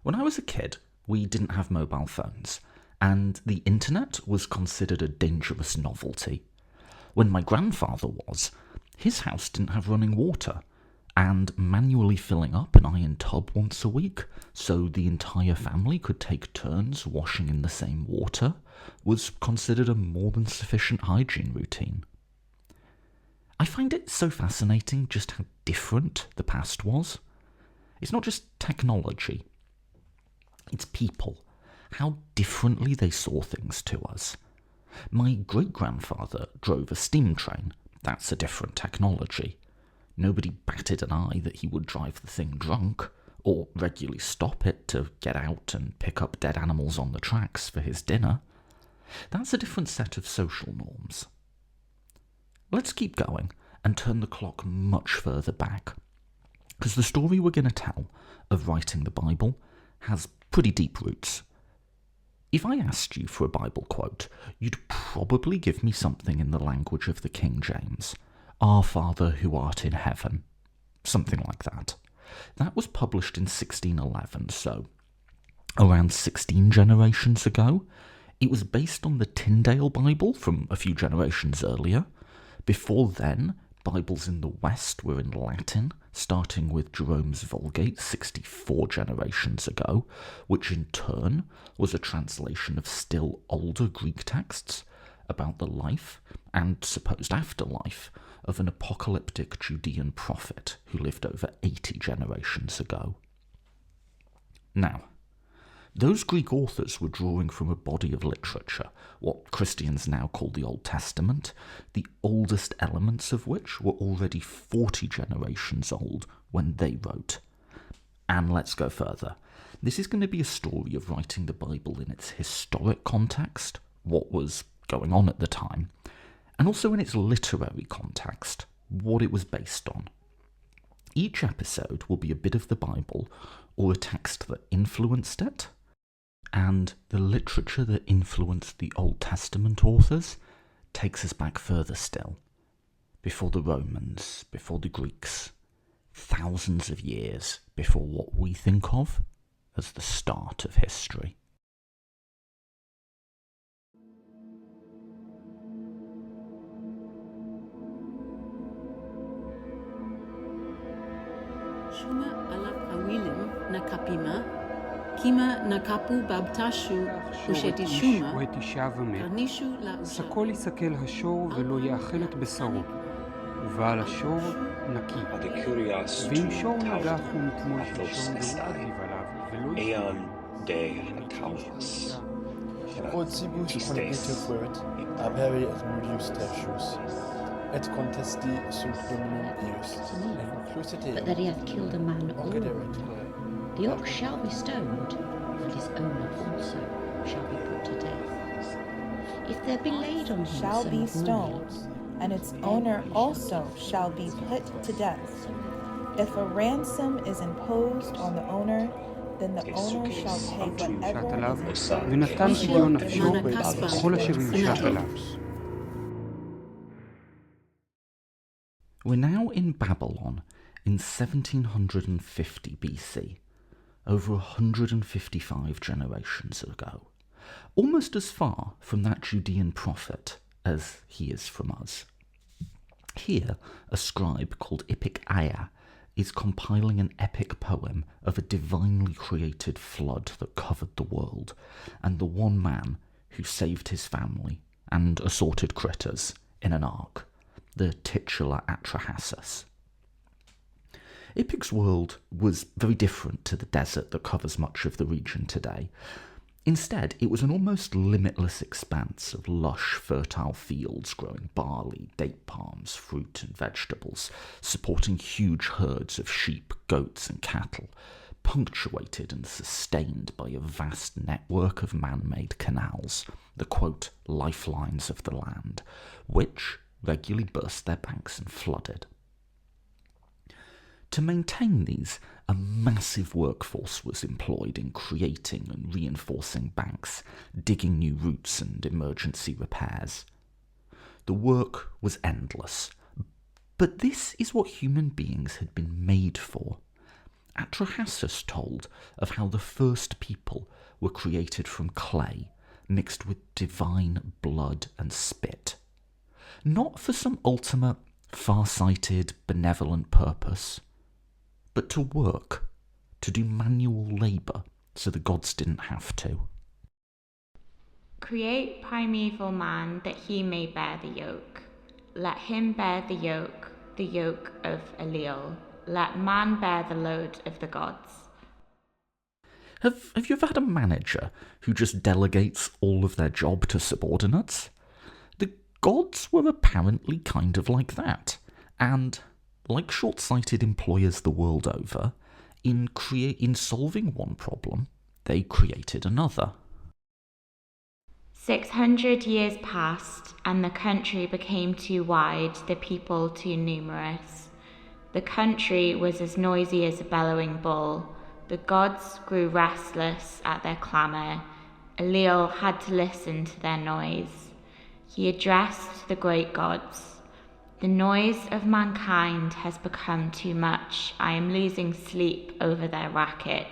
When I was a kid, we didn't have mobile phones, and the internet was considered a dangerous novelty. When my grandfather was, his house didn't have running water, and manually filling up an iron tub once a week so the entire family could take turns washing in the same water was considered a more than sufficient hygiene routine. I find it so fascinating just how different the past was. It's not just technology, it's people, how differently they saw things to us. My great-grandfather drove a steam train. That's a different technology. Nobody batted an eye that he would drive the thing drunk, or regularly stop it to get out and pick up dead animals on the tracks for his dinner. That's a different set of social norms. Let's keep going and turn the clock much further back, because the story we're going to tell of writing the Bible has pretty deep roots. If I asked you for a Bible quote, you'd probably give me something in the language of the King James. Our Father who art in heaven. Something like that. That was published in 1611, so around 16 generations ago. It was based on the Tyndale Bible from a few generations earlier. Before then, Bibles in the West were in Latin, starting with Jerome's Vulgate 64 generations ago, which in turn was a translation of still older Greek texts about the life and supposed afterlife of an apocalyptic Judean prophet who lived over 80 generations ago. Now, those Greek authors were drawing from a body of literature, what Christians now call the Old Testament, the oldest elements of which were already 40 generations old when they wrote. And let's go further. This is going to be a story of writing the Bible in its historic context, what was going on at the time, and also in its literary context, what it was based on. Each episode will be a bit of the Bible or a text that influenced it, and the literature that influenced the Old Testament authors takes us back further still, before the Romans, before the Greeks, thousands of years before what we think of as the start of history. Shuma alaf awilim na kapima, kima na kapu babtashu ושתשומע, תרנישו לאושה. סקול יסכל השור ולא יאכל את בשרו, ובעל השור נקי. ואם שור נגח ומתמול שלשון והוא אגיב עליו, ולא ישמעו. Odzibus convitefuit, aberi et murius tertius, et contesti sunt dominum eius, et conclusite but that he hath killed a man or concederet. the ox shall be stoned, and his owner also shall be put to death. If there be laid on him shall some be of stoned, money, and its owner also shall be put to death. If a ransom is imposed on the owner, then the owner shall pay whatever is imposed. ונתן פדיון נפשו בכל אשר יושת עליו. We're now in Babylon in 1750 BC, over 155 generations ago, almost as far from that Judean prophet as he is from us. Here, a scribe called Ipic-Aya is compiling an epic poem of a divinely created flood that covered the world, and the one man who saved his family and assorted critters in an ark, the titular Atrahasis. Ipic's world was very different to the desert that covers much of the region today. Instead, it was an almost limitless expanse of lush, fertile fields growing barley, date palms, fruit and vegetables, supporting huge herds of sheep, goats and cattle, punctuated and sustained by a vast network of man-made canals, the, quote, lifelines of the land, which regularly burst their banks and flooded. To maintain these, a massive workforce was employed in creating and reinforcing banks, digging new routes and emergency repairs. The work was endless, but this is what human beings had been made for. Atrahasis told of how the first people were created from clay mixed with divine blood and spit, not for some ultimate, far-sighted, benevolent purpose, but to work, to do manual labour so the gods didn't have to. Create primeval man that he may bear the yoke. Let him bear the yoke of Eliel. Let man bear the load of the gods. Have you ever had a manager who just delegates all of their job to subordinates? The gods were apparently kind of like that, and, like short-sighted employers the world over, in solving one problem, they created another. 600 years passed, and the country became too wide, the people too numerous. The country was as noisy as a bellowing bull. The gods grew restless at their clamour. Eliel had to listen to their noise. He addressed the great gods. The noise of mankind has become too much. I am losing sleep over their racket.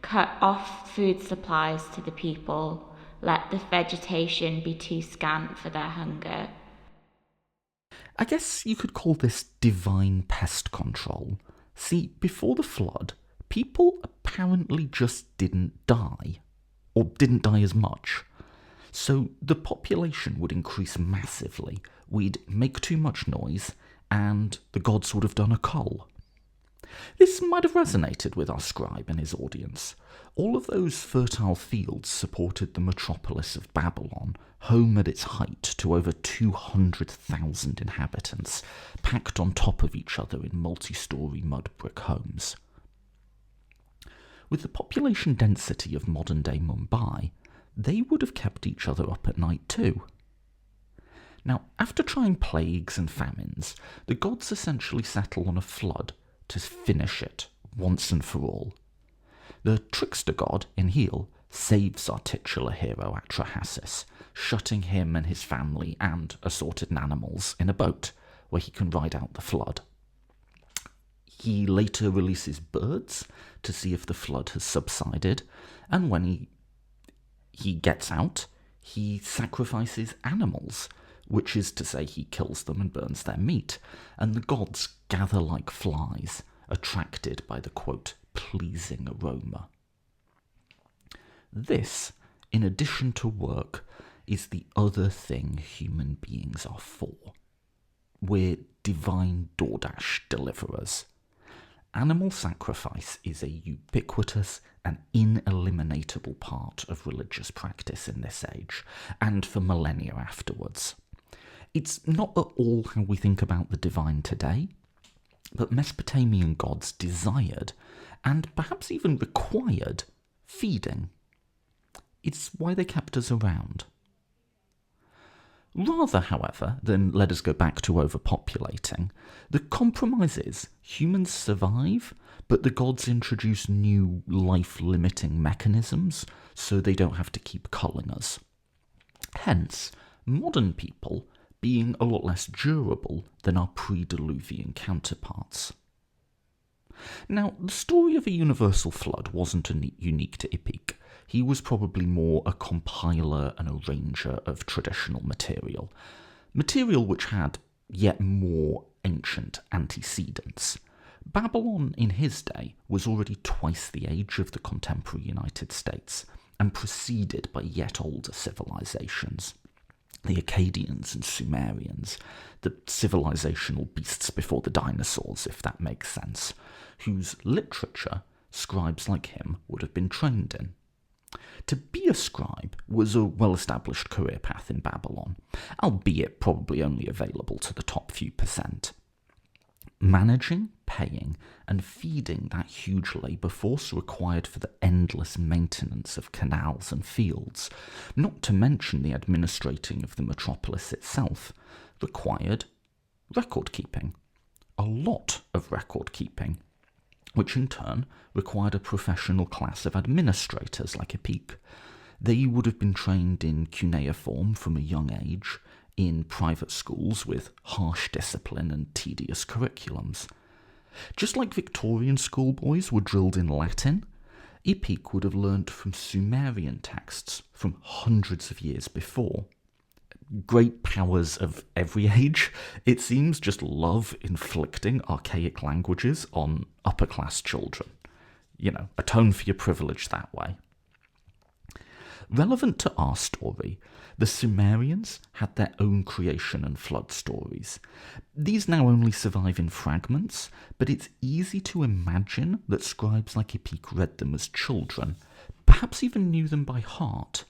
Cut off food supplies to the people. Let the vegetation be too scant for their hunger. I guess you could call this divine pest control. See, before the flood, people apparently just didn't die, or didn't die as much. So the population would increase massively, we'd make too much noise, and the gods would have done a cull. This might have resonated with our scribe and his audience. All of those fertile fields supported the metropolis of Babylon, home at its height to over 200,000 inhabitants, packed on top of each other in multi-storey mud brick homes. With the population density of modern-day Mumbai, they would have kept each other up at night too. Now, after trying plagues and famines, the gods essentially settle on a flood to finish it once and for all. The trickster god, Enlil, saves our titular hero Atrahasis, shutting him and his family and assorted animals in a boat where he can ride out the flood. He later releases birds to see if the flood has subsided, and when he gets out, he sacrifices animals, which is to say he kills them and burns their meat, and the gods gather like flies, attracted by the, quote, pleasing aroma. This, in addition to work, is the other thing human beings are for. We're divine DoorDash deliverers. Animal sacrifice is a ubiquitous and ineliminable part of religious practice in this age, and for millennia afterwards. It's not at all how we think about the divine today, but Mesopotamian gods desired, and perhaps even required, feeding. It's why they kept us around. Rather, however, than let us go back to overpopulating, the compromise is humans survive, but the gods introduce new life-limiting mechanisms so they don't have to keep culling us. Hence, modern people being a lot less durable than our pre-Diluvian counterparts. Now, the story of a universal flood wasn't unique to Ipik. He was probably more a compiler and arranger of traditional material which had yet more ancient antecedents. Babylon in his day was already twice the age of the contemporary United States, and preceded by yet older civilizations. The Akkadians and Sumerians, the civilizational beasts before the dinosaurs, if that makes sense, whose literature scribes like him would have been trained in. To be a scribe was a well-established career path in Babylon, albeit probably only available to the top few percent. Managing, paying, and feeding that huge labour force required for the endless maintenance of canals and fields, not to mention the administrating of the metropolis itself, required record-keeping. A lot of record-keeping, which in turn required a professional class of administrators like Ipik. They would have been trained in cuneiform from a young age, in private schools with harsh discipline and tedious curriculums. Just like Victorian schoolboys were drilled in Latin, Yupik would have learnt from Sumerian texts from hundreds of years before. Great powers of every age, it seems, just love inflicting archaic languages on upper-class children. Atone for your privilege that way. Relevant to our story, the Sumerians had their own creation and flood stories. These now only survive in fragments, but it's easy to imagine that scribes like Yupik read them as children, perhaps even knew them by heart,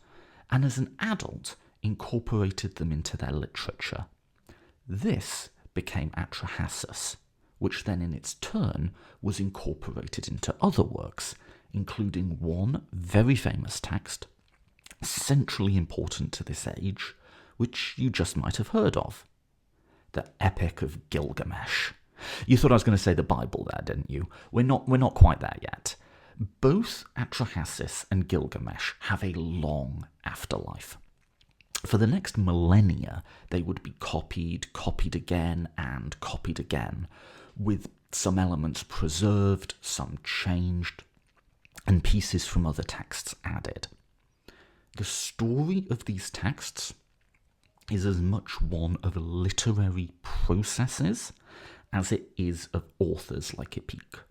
and as an adult incorporated them into their literature. This became Atrahasis, which then in its turn was incorporated into other works, including one very famous text, centrally important to this age, which you just might have heard of. The Epic of Gilgamesh. You thought I was going to say the Bible there, didn't you? We're not quite there yet. Both Atrahasis and Gilgamesh have a long afterlife. For the next millennia, they would be copied again, and copied again, with some elements preserved, some changed, and pieces from other texts added. The story of these texts is as much one of literary processes as it is of authors like Yupik.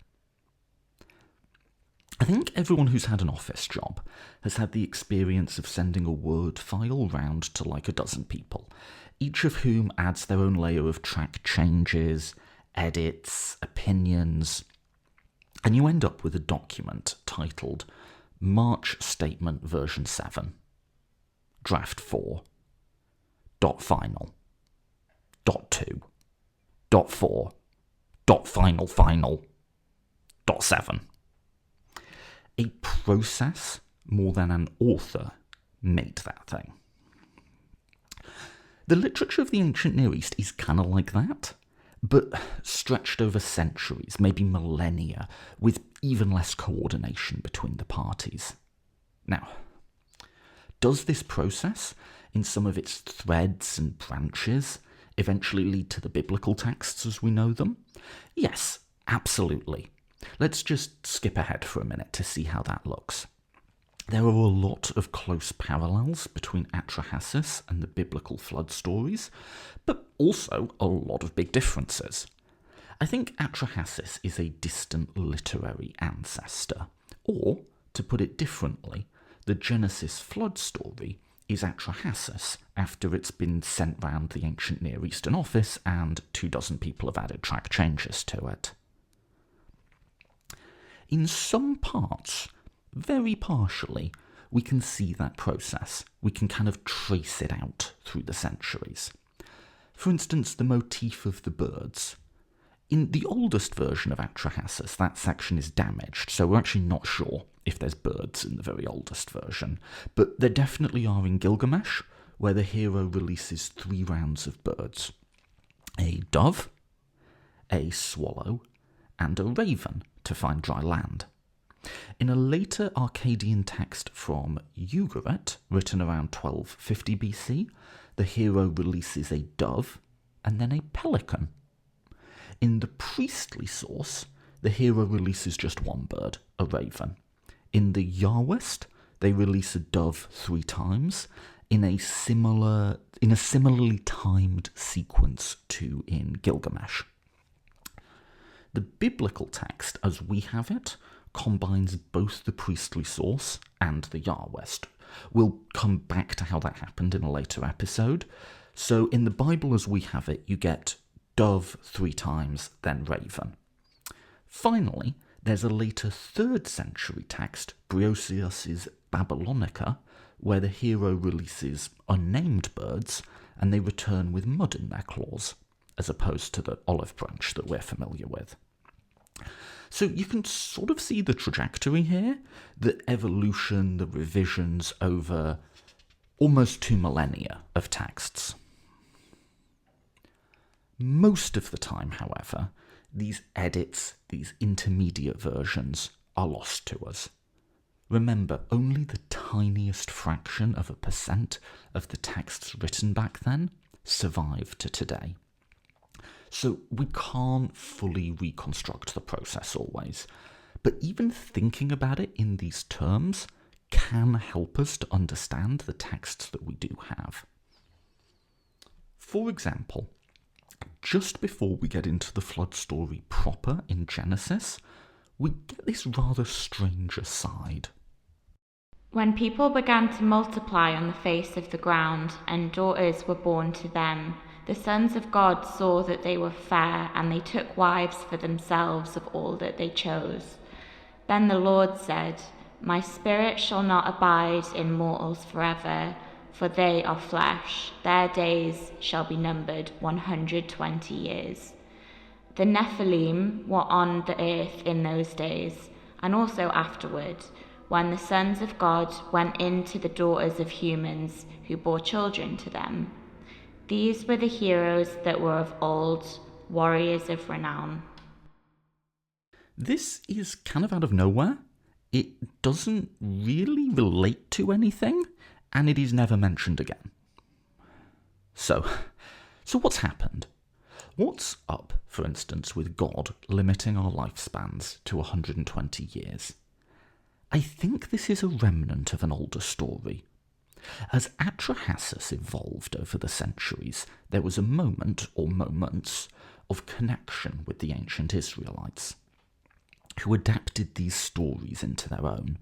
I think everyone who's had an office job has had the experience of sending a Word file round to like a dozen people, each of whom adds their own layer of track changes, edits, opinions, and you end up with a document titled March Statement version 7, draft 4, .final, .2, .4, .final, .7. A process more than an author made that thing. The literature of the ancient Near East is kind of like that, but stretched over centuries, maybe millennia, with even less coordination between the parties. Now, does this process, in some of its threads and branches, eventually lead to the biblical texts as we know them? Yes, absolutely. Let's just skip ahead for a minute to see how that looks. There are a lot of close parallels between Atrahasis and the biblical flood stories, but also a lot of big differences. I think Atrahasis is a distant literary ancestor, or, to put it differently, the Genesis flood story is Atrahasis after it's been sent round the ancient Near Eastern office and 24 people have added track changes to it. In some parts, very partially, we can see that process. We can kind of trace it out through the centuries. For instance, the motif of the birds. In the oldest version of Atrahasis, that section is damaged, so we're actually not sure if there's birds in the very oldest version. But there definitely are in Gilgamesh, where the hero releases 3 rounds of birds. A dove, a swallow, and a raven to find dry land. In a later Akkadian text from Ugarit, written around 1250 BC, the hero releases a dove and then a pelican. In the priestly source, the hero releases just one bird, a raven. In the Yahwist, they release a dove 3 times in a similarly timed sequence to in Gilgamesh. The biblical text, as we have it, combines both the priestly source and the Yahwist. We'll come back to how that happened in a later episode. So in the Bible as we have it, you get dove 3 times, then raven. Finally, there's a later 3rd century text, Brioceus' Babylonica, where the hero releases unnamed birds and they return with mud in their claws, as opposed to the olive branch that we're familiar with. So you can sort of see the trajectory here, the evolution, the revisions over almost 2 millennia of texts. Most of the time, however, these edits, these intermediate versions, are lost to us. Remember, only the tiniest fraction of a % of the texts written back then survive to today. So we can't fully reconstruct the process always, but even thinking about it in these terms can help us to understand the texts that we do have. For example, just before we get into the flood story proper in Genesis, we get this rather strange aside. When people began to multiply on the face of the ground, and daughters were born to them, the sons of God saw that they were fair, and they took wives for themselves of all that they chose. Then the Lord said, My spirit shall not abide in mortals forever, for they are flesh. Their days shall be numbered 120 years. The Nephilim were on the earth in those days, and also afterward, when the sons of God went in to the daughters of humans who bore children to them. These were the heroes that were of old, warriors of renown. This is kind of out of nowhere. It doesn't really relate to anything, and it is never mentioned again. So what's happened? What's up, for instance, with God limiting our lifespans to 120 years? I think this is a remnant of an older story. As Atrahasis evolved over the centuries, there was a moment, or moments, of connection with the ancient Israelites, who adapted these stories into their own,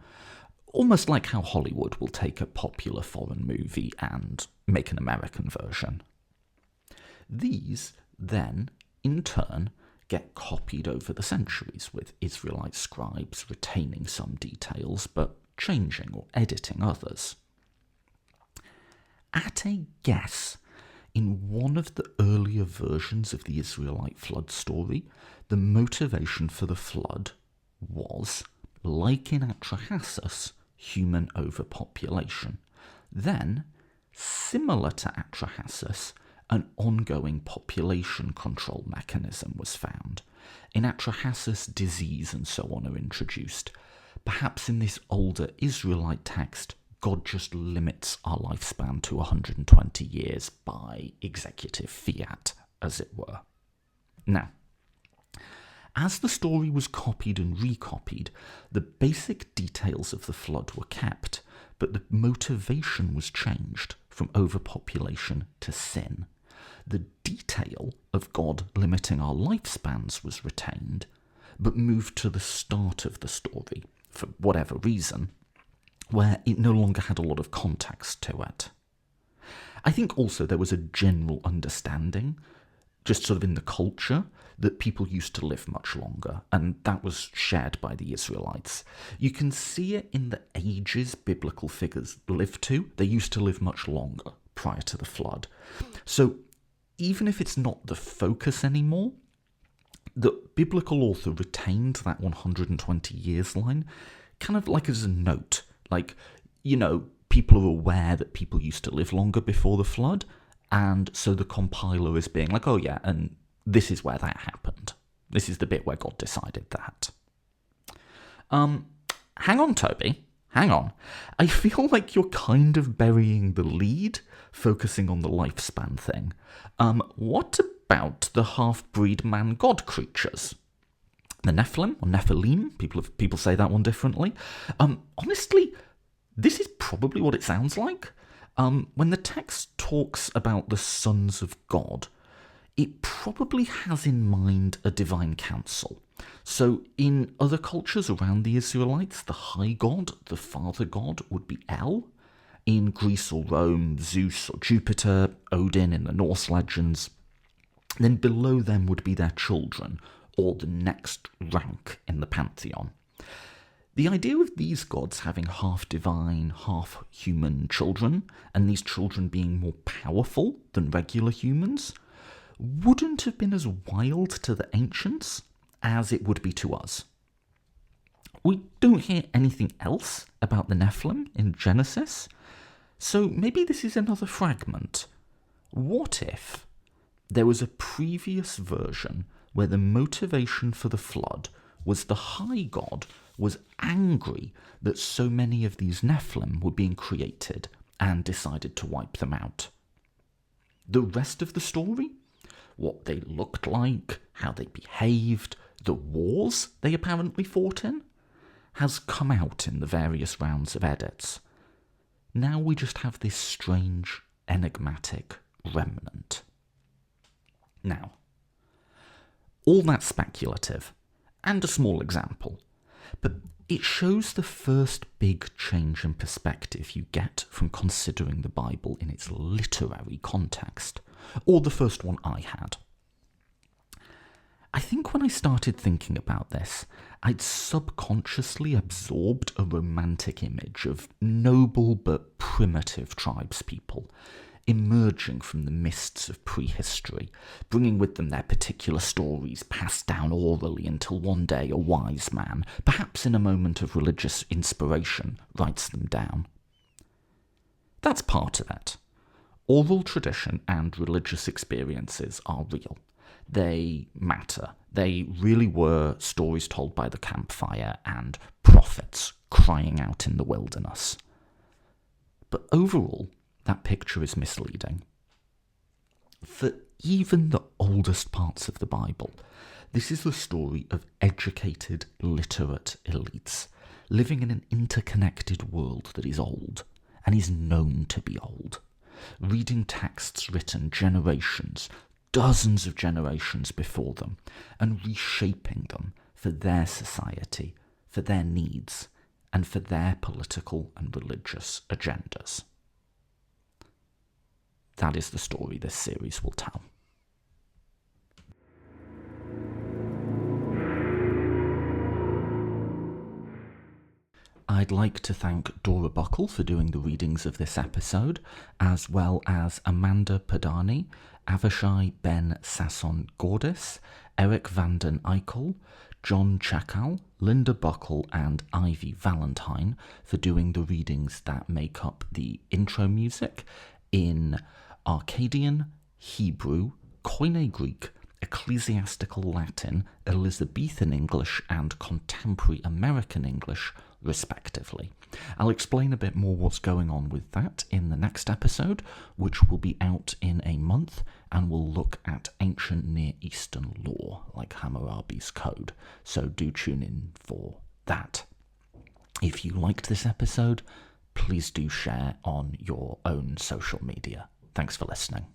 almost like how Hollywood will take a popular foreign movie and make an American version. These then, in turn, get copied over the centuries, with Israelite scribes retaining some details but changing or editing others. At a guess, in one of the earlier versions of the Israelite flood story, the motivation for the flood was, like in Atrahasis, human overpopulation. Then, similar to Atrahasis, an ongoing population control mechanism was found. In Atrahasis, disease and so on are introduced. Perhaps in this older Israelite text, God just limits our lifespan to 120 years by executive fiat, as it were. Now, as the story was copied and recopied, the basic details of the flood were kept, but the motivation was changed from overpopulation to sin. The detail of God limiting our lifespans was retained, but moved to the start of the story, for whatever reason, where it no longer had a lot of context to it. I think also there was a general understanding, just sort of in the culture, that people used to live much longer, and that was shared by the Israelites. You can see it in the ages biblical figures lived to. They used to live much longer prior to the flood. So even if it's not the focus anymore, the biblical author retained that 120 years line kind of like as a note. Like, you know, people are aware that people used to live longer before the flood, and so the compiler is being like, oh yeah, and this is where that happened. This is the bit where God decided that. Hang on, Toby. Hang on. I feel like you're kind of burying the lead, focusing on the lifespan thing. What about the half-breed man-god creatures? The Nephilim, or Nephilim, people say that one differently. Honestly, this is probably what it sounds like. When the text talks about the sons of God, it probably has in mind a divine council. So in other cultures around the Israelites, the high god, the father god, would be El. In Greece or Rome, Zeus or Jupiter, Odin in the Norse legends. Then below them would be their children, or the next rank in the pantheon. The idea of these gods having half-divine, half-human children, and these children being more powerful than regular humans, wouldn't have been as wild to the ancients as it would be to us. We don't hear anything else about the Nephilim in Genesis, so maybe this is another fragment. What if there was a previous version where the motivation for the flood was the high god was angry that so many of these Nephilim were being created and decided to wipe them out? The rest of the story what they looked like, how they behaved, the wars they apparently fought in, has come out in the various rounds of edits. Now we just have this strange, enigmatic remnant. Now, all that's speculative, and a small example, but it shows the first big change in perspective you get from considering the Bible in its literary context, or the first one I had. I think when I started thinking about this, I'd subconsciously absorbed a romantic image of noble but primitive tribespeople emerging from the mists of prehistory, bringing with them their particular stories passed down orally until one day a wise man, perhaps in a moment of religious inspiration, writes them down. That's part of it. Oral tradition and religious experiences are real. They matter. They really were stories told by the campfire and prophets crying out in the wilderness. But overall, that picture is misleading. For even the oldest parts of the Bible, this is the story of educated, literate elites living in an interconnected world that is old and is known to be old, reading texts written generations, dozens of generations before them, and reshaping them for their society, for their needs, and for their political and religious agendas. That is the story this series will tell. I'd like to thank Dora Buckle for doing the readings of this episode, as well as Amanda Padani, Avishai Ben Sasson Gordis, Eric Vanden Eichel, John Chakal, Linda Buckle, and Ivy Valentine for doing the readings that make up the intro music in Akkadian, Hebrew, Koine Greek, Ecclesiastical Latin, Elizabethan English, and Contemporary American English, respectively. I'll explain a bit more what's going on with that in the next episode, which will be out in a month, and will look at ancient Near Eastern law, like Hammurabi's Code, so do tune in for that. If you liked this episode, please do share on your own social media. Thanks for listening.